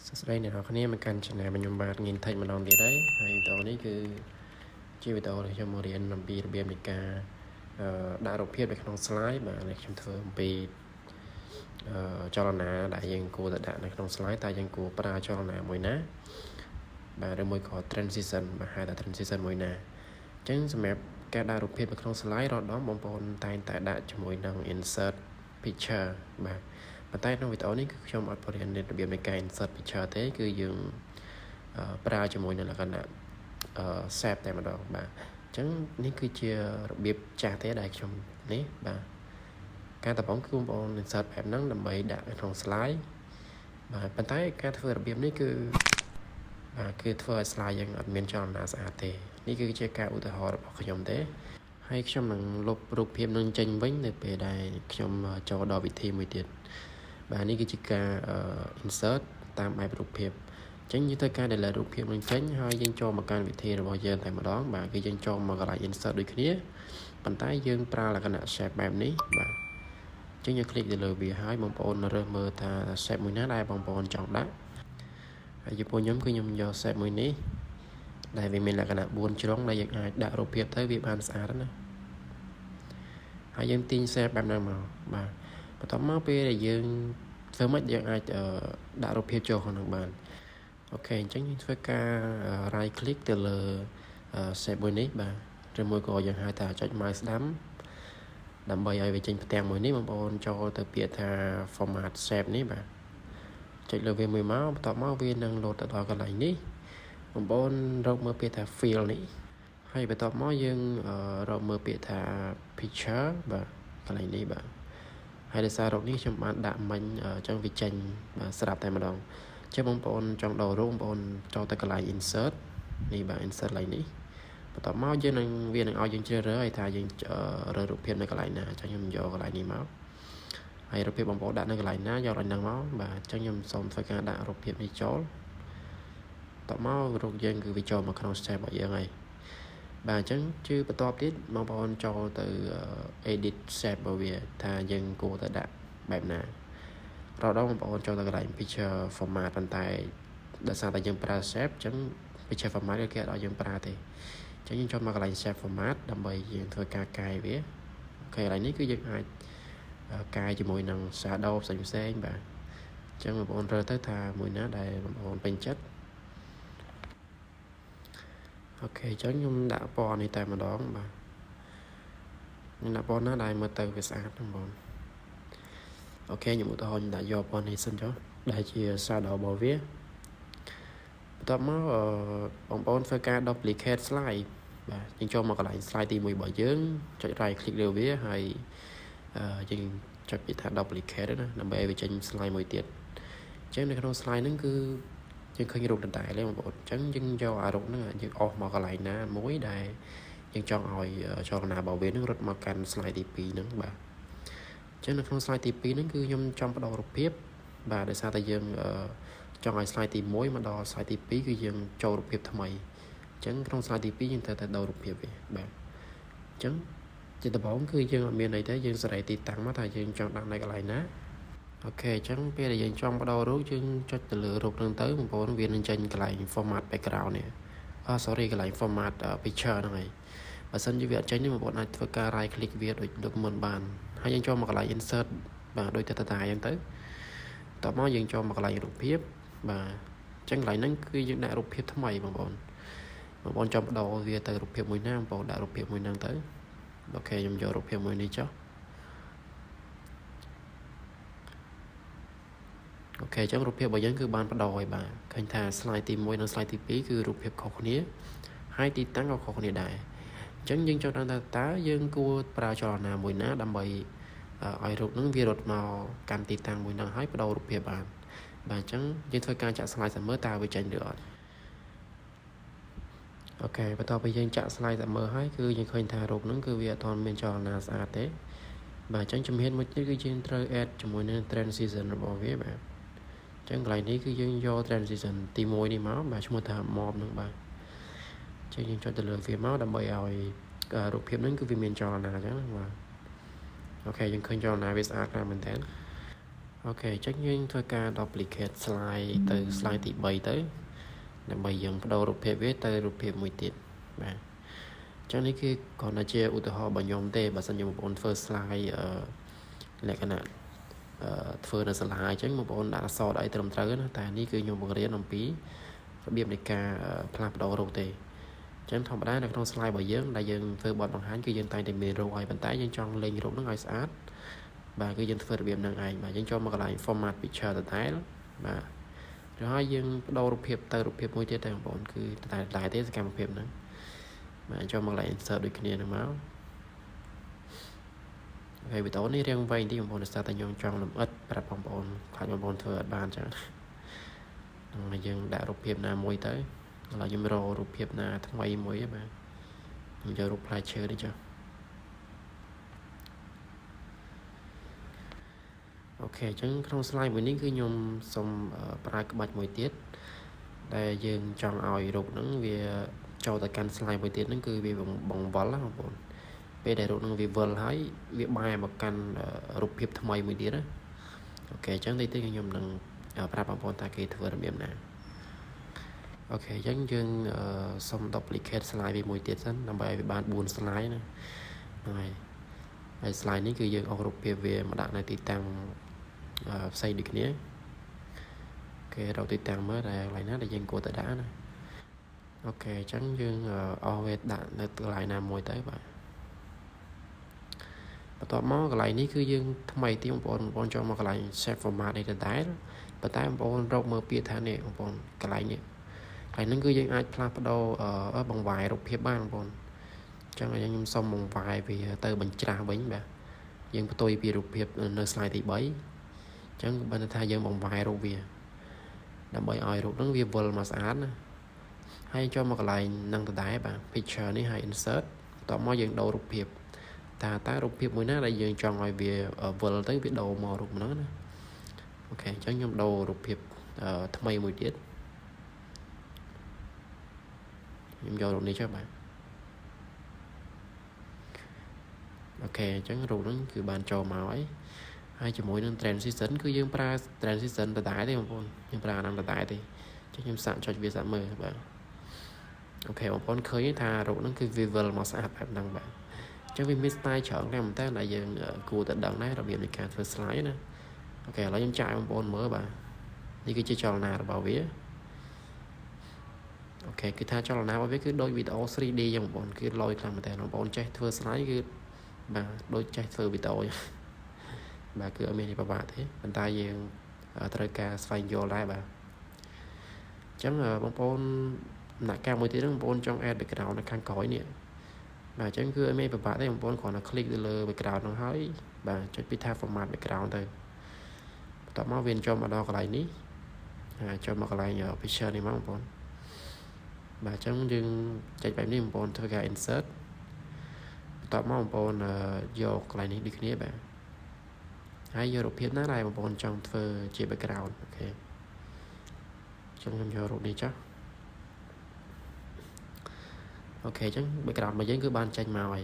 សួស្តីអ្នកនរគ្នាមកកាន់ channel របស់ខ្ញុំបាទងាយថេចម្ដងទៀតហើយហើយវីដេអូនេះគឺជាវីដេអូដែលខ្ញុំមករៀនអំពីរបៀបនៃការដាក់រូបភាពនៅក្នុង slide បាទនេះខ្ញុំធ្វើអំពីចលនាដែលយើងគួរតែដាក់នៅក្នុង slide តើយើងគួរប្រើចលនាមួយណាបាទឬមួយក៏ transition បាទហៅថា transition មួយណាអញ្ចឹងសម្រាប់ការដាក់រូបភាពនៅក្នុង slide រាល់ដងបងប្អូនតែងតែដាក់ជាមួយនឹង insert picture បាទប៉ុន្តែក្នុងវីដេអូនេះគឺខ្ញុំអត់បរៀនរបៀបនៃការ insert picture ទេគឺយើងប្រើជាមួយនឹងលក្ខណៈ save តែម្ដងបាទអញ្ចឹងនេះគឺជារបៀបចាស់ទេដែលខ្ញុំនេះបាទការដំបូងគឺបងប្អូន insert បែបហ្នឹងដើម្បីដាក់នៅក្នុង slide បាទប៉ុន្តែការធ្វើរបៀបនេះគឺធ្វើឲ្យ slide យើងអត់មានចលនាស្អាតទេនេះគឺជាការឧទាហរណ៍របស់ខ្ញុំទេហើយខ្ញុំនឹងលុបរូបភាពនឹងចេញវិញនៅពេលដែលខ្ញុំចូលដល់វិធីមួយទៀតបាទនេះគឺជាការ insert តាមបែបរូបភាពអញ្ចឹងយើងត្រូវការ delete រូបភាពនឹងចេញហើយយើងចូលមកកាន់វិធីរបស់យើងតែម្ដងបាទគឺយើងចូលមកកន្លែង insert ដូចគ្នាប៉ុន្តែយើងប្រើលក្ខណៈ shape បែបនេះបាទអញ្ចឹងយើង click ទៅលើវាហើយបងប្អូនរើសមើលថា shape មួយណាដែលបងប្អូនចង់ដាក់ហើយចំពោះខ្ញុំគឺខ្ញុំយក shape មួយនេះដែលវាមានលក្ខណៈ4ជ្រុងដែលយើងអាចដាក់រូបភាពទៅវាបានស្អាតណាហើយយើងទាញ shape បែបហ្នឹងមកបាទបន្ទាប់មកពេលដែលយើងធ្វើម៉េចយើងអាចដាក់រូបភាពចូលក្នុងបានអូខេអញ្ចឹងយើងធ្វើការ right click ទៅលើ shape មួយនេះបាទឬមួយក៏យើងហៅថាចុច mouse ស្ដាំដើម្បីឲ្យវាចេញផ្ទាំងមួយនេះបងប្អូនចូលទៅពាក្យថា format shape នេះបាទចុចលើវាមួយមកបន្ទាប់មកវានឹងលោតទៅដល់កន្លែងនេះបងប្អូនរកមើលពាក្យថា fill នេះហើយបន្ទាប់មកយើងរកមើលពាក្យថា picture បាទកន្លែងនេះបាទហើយដោយសាររកនេះខ្ញុំបានដាក់មិញអញ្ចឹងវាចេញបាទស្រាប់តែម្ដងចឹងបងប្អូនចង់ដូររូបបងប្អូនចូលទៅកន្លែង insert នេះបាទ insert ឡើងនេះបន្ទាប់មកវានឹងឲ្យយើងជ្រើសរើសឲ្យថាយើងរើសរូបភាពនៅកន្លែងណាអញ្ចឹងខ្ញុំយកកន្លែងនេះមកហើយរូបភាពបងប្អូនដាក់នៅកន្លែងណាយកកន្លែងហ្នឹងមកបាទអញ្ចឹងខ្ញុំសូមធ្វើការដាក់រូបភាពនេះចូលបន្ទាប់មករូបយើងគឺវាចូលមកក្នុង step របស់យើងហើយបាទអញ្ចឹងជឿបន្ទាប់ទៀតបងប្អូនចូលទៅ edit shape របស់វាថាយើងគួរតែដាក់បែបណារហូតដល់បងប្អូនចូលទៅកន្លែង picture format ប៉ុន្តែដោយសារតែយើងប្រើ shape អញ្ចឹង picture format គេអត់ឲ្យយើងប្រើទេអញ្ចឹងយើងចូលមកកន្លែង shape format ដើម្បីយើងធ្វើការកែវាអូខេកន្លែងនេះគឺយើងអាចកែជាមួយនឹង shadow ផ្សេងៗបាទអញ្ចឹងបងប្អូនរើសទៅថាមួយណាដែលបងប្អូនពេញចិត្តអូខេអញ្ចឹងខ្ញុំដាក់ពណ៌នេះតែម្ដងបាទខ្ញុំដាក់ពណ៌ណាដែលមើលទៅវាស្អាតបងប្អូនអូខេខ្ញុំឧទាហរណ៍ខ្ញុំដាក់យកពណ៌នេះសិនចុះដែលជា shadow របស់វាបន្ទាប់មកបងប្អូនធ្វើការ duplicate slide បាទយើងចូលមកកន្លែង slide ទី1របស់យើងចុច right click លើវាហើយយើងចុចពាក្យថា duplicate ណាដើម្បីឲ្យវាចេញ slide មួយទៀតអញ្ចឹងនៅក្នុង slide ហ្នឹងគឺយើងឃើញរូបដដែលទេបងប្អូនអញ្ចឹងយើងយកអារូបហ្នឹងយើងអស់មកកន្លែងណាមួយដែលយើងចង់ឲ្យចលនារបស់វានឹងរត់មកកាន់ slide ទី2ហ្នឹងបាទអញ្ចឹងនៅក្នុង slide ទី2ហ្នឹងគឺខ្ញុំចង់បដូររូបភាពបាទដោយសារតែយើងចង់ឲ្យ slide ទី1មកដល់ slide ទី2គឺយើងចូលរូបភាពថ្មីអញ្ចឹងក្នុង slide ទី2យើងត្រូវតែដូររូបភាពវាបាទអញ្ចឹងជាដំបូងគឺយើងអត់មានអីទេយើងសេរីទីតាំងមកថាយើងចង់ដាក់នៅកន្លែងណាអូខេអញ្ចឹងពេលដែលយើងចង់បដូររូបយើងចុចទៅលើរូបហ្នឹងទៅបងប្អូនវានឹងចេញកន្លែង format background នេះsorry កន្លែង format picture ហ្នឹងហើយបើសិនជាវាអត់ចេញទេបងប្អូនអាចធ្វើការ right click វាដូចមុនបានហើយយើងចូលមកកន្លែង insert បាទដូចទៅតាអញ្ចឹងទៅតោះមកយើងចូលមកកន្លែងរូបភាពបាទអញ្ចឹងកន្លែងហ្នឹងគឺយើងដាក់រូបភាពថ្មីបងប្អូនចង់បដូរវាទៅរូបភាពមួយណាបងប្អូនដាក់រូបភាពមួយហ្នឹងទៅអូខេខ្ញុំយករូបភាពមួយនេះចុះអូខេអញ្ចឹងរូបភាពរបស់យើងគឺបានបដូរហើយបាទឃើញថា slide ទី1និង slide ទី2គឺរូបភាពខុសគ្នាហើយទីតាំងក៏ខុសគ្នាដែរអញ្ចឹងយើងចង់ដឹងថាតើយើងគួរប្រើចលនាមួយណាដើម្បីឲ្យរូបហ្នឹងវារត់មកកាន់ទីតាំងមួយហ្នឹងហើយបដូររូបភាពបានបាទអញ្ចឹងយើងធ្វើការចាក់ slide មើលតើវាចេញឬអត់អូខេបន្ទាប់ពីយើងចាក់ slide មើលហើយគឺយើងឃើញថារូបហ្នឹងគឺវាអត់ទាន់មានចលនាស្អាតទេបាទអញ្ចឹងជំហានមួយទៀតគឺយើងត្រូវ add ជាមួយនឹង transition របស់វាបាទអញ្ចឹងកន្លែងនេះគឺយើងយក transition ទី1នេះមកបាទឈ្មោះថា mob ហ្នឹងបាទអញ្ចឹងយើងចុចទៅលើវាមកដើម្បីឲ្យរូបភាពហ្នឹងគឺវាមានចលនាអញ្ចឹងបាទអូខេយើងឃើញចលនាវាស្អាតណាស់មែនតើ ok chắc nhưng thôi ca duplicate slide từ slide tí 3 tớiដើម្បីយើងបដូររូបភាពវាទៅរូបភាពមួយទៀតបាទចឹងនេះគឺគ្រាន់តែជាឧទាហរណ៍របស់ខ្ញុំទេបើសិនជាបងប្អូនធ្វើ slide លក្ខណៈធ្វើនៅសាលាអញ្ចឹងបងប្អូនដាក់អក្សរអីត្រឹមត្រូវណាតែនេះគឺខ្ញុំបង្រៀនអំពីរបៀបនៃការផ្លាស់ប្ដូររូបទេអញ្ចឹងធម្មតានៅក្នុង slide របស់យើងដែលយើងធ្វើបទបង្ហាញគឺយើងតែងតែមានរូបឲ្យប៉ុន្តែយើងចង់លេងរូបហ្នឹងឲ្យស្អាតបាទគឺយើងធ្វើរបៀបហ្នឹងឯងបាទយើងចូលមកកន្លែង format picture ដដែលបាទrồiហើយយើងបដូររូបភាពទៅរូបភាពមួយទៀតតែបងប្អូនគឺតែទេសកម្មភាពហ្នឹងបាទចូលមកកន្លែង insert ដូចគ្នាហ្នឹងមកហើយវីដេអូនេះរៀងវែងតិចបងប្អូនដោយសារតែខ្ញុំចង់លម្អិតប្រាប់បងប្អូនខ្លាចបងប្អូនធ្វើអត់បានចឹងហើយយើងដាក់រូបភាពណាមួយទៅឥឡូវខ្ញុំរករូបភាពណាថ្មីមួយបាទខ្ញុំយករូបផ្លែឈើនេះចុះអូខេអញ្ចឹងក្នុង slide មួយនេះគឺខ្ញុំសូមប្រើក្បាច់មួយទៀតដែលយើងចង់ឲ្យរូបហ្នឹងវាចូលទៅកាន់ slide មួយទៀតហ្នឹងគឺវាបង្វិលណាបងប្អូនពេលដែលរូបហ្នឹងវាវិលហើយវាបែរមកកាន់រូបភាពថ្មីមួយទៀតណាអូខេអញ្ចឹងទីខ្ញុំនឹងប្រាប់បងប្អូនថាគេធ្វើរបៀបណាអូខេអញ្ចឹងយើងសុំ duplicate slide វាមួយទៀតសិនដើម្បីឲ្យវាបាន4 slide ណាហើយ slide នេះគឺយើងអស់រូបភាពវាមកដាក់នៅទីតាំងផ្សេងដូចគ្នាគេរកទីតាំងមើលតែកន្លែងណាដែលយើងគួរតែដាក់ណាអូខេអញ្ចឹងយើងអស់វាដាក់នៅកន្លែងណាមួយទៅបាទបន្ទាប់មកកន្លែងនេះគឺយើងថ្មីទីបងប្អូនចូលមកកន្លែង save format នេះដដែលប៉ុន្តែបងប្អូនរកមើលពាក្យថានេះបងប្អូនកន្លែងនេះហ្នឹងគឺយើងអាចផ្លាស់ប្ដូរបង្វែររូបភាពបានបងប្អូនអញ្ចឹងខ្ញុំសុំបង្វែរវាទៅបញ្ច្រាស់វិញបាទយើងផ្ទុយពីរូបភាពនៅ slide ទី3អញ្ចឹងបើថាយើងបង្វែររូបវាដើម្បីឲ្យរូបហ្នឹងវាវិលមកស្អាតណាហើយចូលមកកន្លែងនឹងដដែលបាទ picture នេះហើយ insert បន្ទាប់មកយើងដូររូបភាពតើរូបភាពមួយណាដែលយើងចង់ឲ្យវាវិលទៅវាដូរមករូបហ្នឹងណាអូខេអញ្ចឹងខ្ញុំដូររូបភាពថ្មីមួយទៀតខ្ញុំយករូបនេះចុះបាទអូខេអញ្ចឹងរូបហ្នឹងគឺបានចូលមកហើយជាមួយនឹង transition គឺយើងប្រើ transition ដដែលទេបងប្អូនយើងប្រើអាហ្នឹងដដែលទេអញ្ចឹងខ្ញុំសាកចុចវាសាកមើលបាទអូខេបងប្អូនឃើញថារូបហ្នឹងគឺ vival មកស្អាតបែបហ្នឹងបាទអញ្ចឹងវាមាន style ច្រើនណាស់មែនតើដែលយើងគួរតែដឹងដែររបៀបនៃការធ្វើ slide ណាអូខេឥឡូវខ្ញុំចាយបងប្អូនមើលបាទនេះគឺជាចលនារបស់វាអូខេគឺថាចលនារបស់វាគឺដូចវីដេអូ 3D យ៉ាងបងប្អូនគឺលយខ្លាំងមែនតើបងប្អូនចេះធ្វើ slide គឺបាទដូចចេះធ្វើវីដេអូបាទគឺអត់មានពិបាកទេប៉ុន្តែយើងត្រូវការស្វែងយល់ដែរបាទអញ្ចឹងបងប្អូនដំណាក់កាលមួយទៀតហ្នឹងបងប្អូនចង់ add background នៅខាងក្រោយនេះបាទអញ្ចឹងគឺអត់មានពិបាកទេបងប្អូនគ្រាន់តែ click ទៅលើ background ហ្នឹងហើយបាទចុចពីថា format background ទៅបន្ទាប់មកវាចូលមកដល់កន្លែងនេះចូលមកកន្លែង picture នេះមកបងប្អូនបាទអញ្ចឹងយើងចុចបែបនេះបងប្អូនធ្វើការ insert បន្ទាប់មកបងប្អូនយកកន្លែងនេះដូចគ្នាបាទហើយយករូបភាពណាដែលបងប្អូនចង់ធ្វើជា background អូខេអញ្ចឹងខ្ញុំយករូបនេះចុះអូខេអញ្ចឹង background របស់យើងគឺបានចេញមកហើយ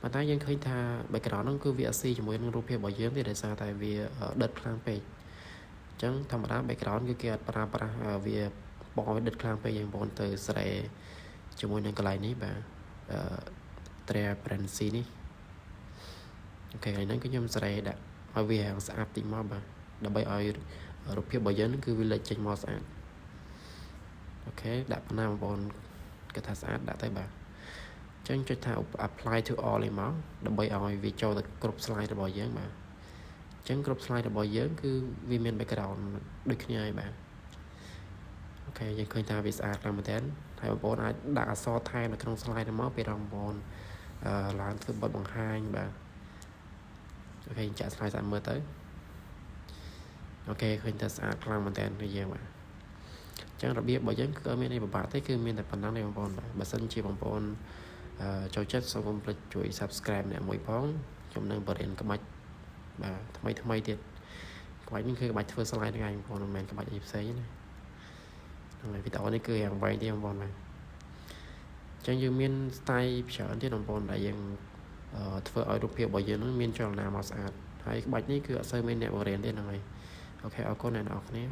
ប៉ុន្តែយើងឃើញថា background ហ្នឹងគឺវាអត់ស៊ីជាមួយនឹងរូបភាពរបស់យើងទេដោយសារតែវាដិតខ្លាំងពេកអញ្ចឹងធម្មតា background គឺគេអត់ប្រើប្រាស់វាបងឲ្យដិតខ្លាំងពេកយើងបងទៅស្រែជាមួយនឹងកន្លែងនេះបាទtransparency នេះអូខេហើយហ្នឹងគឺខ្ញុំស្រែដាក់ឲ្យវាស្អាតតិចមកបាទដើម្បីឲ្យរូបភាពរបស់យើងហ្នឹងគឺវាលេចចេញមកស្អាតអូខេដាក់ប៉ុណ្ណាបងប្អូនគេថាស្អាតដាក់ទៅបាទអញ្ចឹងចុចថា apply to all នេះមកដើម្បីឲ្យវាចូលទៅគ្រប់ slide របស់យើងបាទអញ្ចឹងគ្រប់ slide របស់យើងគឺវាមាន background ដូចគ្នាហើយបាទអូខេយើងឃើញថាវាស្អាតខ្លាំងមែនទែនហើយបងប្អូនអាចដាក់អក្សរថែមនៅក្នុង slide ហ្នឹងមកពេលបងប្អូនឡើងធ្វើបទបង្ហាញបាទអូខេចាក់ slide ស្អាតមើលទៅអូខេឃើញថាស្អាតខ្លាំងមែនទែននេះយើងបាទអញ្ចឹងរបៀបរបស់យើងគឺអត់មានអីពិបាកទេគឺមានតែប៉ុណ្ណឹងទេបងប្អូនបាទបើសិនជាបងប្អូនចូលចិត្តសូមកុំភ្លេចជួយ subscribe អ្នកមួយផងខ្ញុំនឹងបរៀនក្បាច់បាទថ្មីទៀតក្បាច់នេះគឺក្បាច់ធ្វើ slide ហ្នឹងឯងបងប្អូនមិនមែនក្បាច់អីផ្សេងណាហើយវីដេអូនេះគឺយ៉ាងវែងទេបងប្អូនបាទអញ្ចឹងយើងមាន style ច្រើនទៀតបងប្អូនដែលយើងធ្វើឲ្យរូបភាពរបស់យើងនឹងមានចលនាមកស្អាត ហើយក្បាច់នេះគឺអត់សូវមានអ្នកបរិញ្ញាទេហ្នឹងហើយអូខេអរគុណអ្នកនរគ្នា